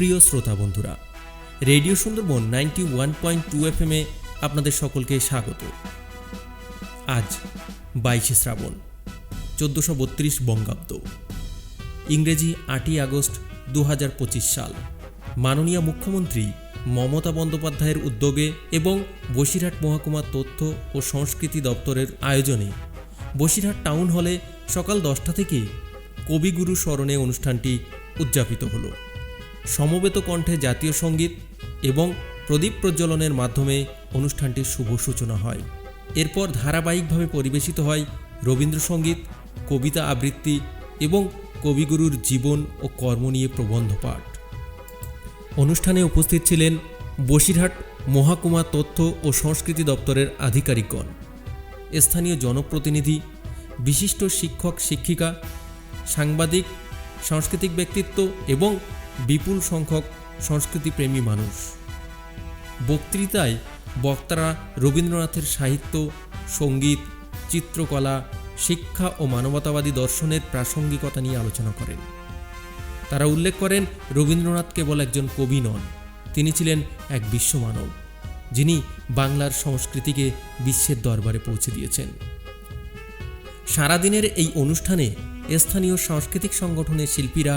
প্রিয় শ্রোতা বন্ধুরা, রেডিও সুন্দরবন 91.2 FM আপনাদের সকলকে স্বাগত। আজ 22 শ্রাবণ 1432 বঙ্গাব্দ, ইংরেজি 8 আগস্ট 2025 সাল। মাননীয় মুখ্যমন্ত্রী মমতা বন্দ্যোপাধ্যায়ের উদ্যোগে এবং বসিরহাট মহকুমা তথ্য ও সংস্কৃতি দপ্তরের আয়োজনে বসিরহাট টাউন হলে সকাল 10টা থেকে কবিগুরু স্মরণে অনুষ্ঠানটি উদযাপিত হল। সমবেত কণ্ঠে জাতীয় সঙ্গীত এবং প্রদীপ প্রজ্বলনের মাধ্যমে অনুষ্ঠানটির শুভ সূচনা হয়। এরপর ধারাবাহিকভাবে পরিবেশিত হয় রবীন্দ্রসঙ্গীত, কবিতা আবৃত্তি এবং কবিগুরুর জীবন ও কর্ম নিয়ে প্রবন্ধ পাঠ। অনুষ্ঠানে উপস্থিত ছিলেন বসিরহাট মহকুমা তথ্য ও সংস্কৃতি দপ্তরের আধিকারিকগণ, স্থানীয় জনপ্রতিনিধি, বিশিষ্ট শিক্ষক শিক্ষিকা, সাংবাদিক, সাংস্কৃতিক ব্যক্তিত্ব এবং বিপুল সংখ্যক সংস্কৃতিপ্রেমী মানুষ। বক্তৃতায় বক্তারা রবীন্দ্রনাথের সাহিত্য, সঙ্গীত, চিত্রকলা, শিক্ষা ও মানবতাবাদী দর্শনের প্রাসঙ্গিকতা নিয়ে আলোচনা করেন। তারা উল্লেখ করেন, রবীন্দ্রনাথ কেবল একজন কবি নন, তিনি ছিলেন এক বিশ্বমানব, যিনি বাংলার সংস্কৃতিকে বিশ্বের দরবারে পৌঁছে দিয়েছেন। সারাদিনের এই অনুষ্ঠানে স্থানীয় সাংস্কৃতিক সংগঠনের শিল্পীরা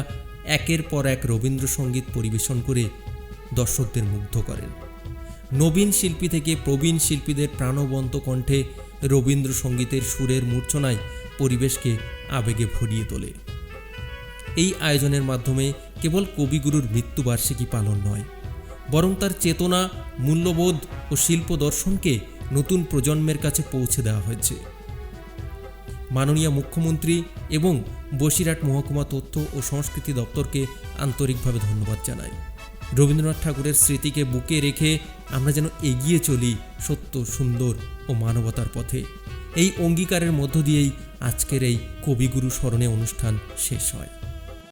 একের পর এক রবীন্দ্রসঙ্গীত পরিবেশন করে দর্শকদের মুগ্ধ করেন। নবীন শিল্পী থেকে প্রবীণ শিল্পীদের প্রাণবন্ত কণ্ঠে রবীন্দ্রসঙ্গীতের সুরের মূর্ছনায় পরিবেশকে আবেগে ভরিয়ে তোলে। এই আয়োজনের মাধ্যমে কেবল কবিগুরুর মৃত্যুবার্ষিকী পালন নয়, বরং তার চেতনা, মূল্যবোধ ও শিল্প দর্শনকে নতুন প্রজন্মের কাছে পৌঁছে দেওয়া হয়েছে। মাননীয় মুখ্যমন্ত্রী এবং বসিরহাট মহকুমা তথ্য ও সংস্কৃতি দপ্তরকে আন্তরিকভাবে ধন্যবাদ জানাই। রবীন্দ্রনাথ ঠাকুরের স্মৃতিকে বুকে রেখে আমরা যেন এগিয়ে চলি সত্য, সুন্দর ও মানবতার পথে। এই অঙ্গীকারের মধ্য দিয়েই আজকের এই কবিগুরু স্মরণে অনুষ্ঠান শেষ হয়।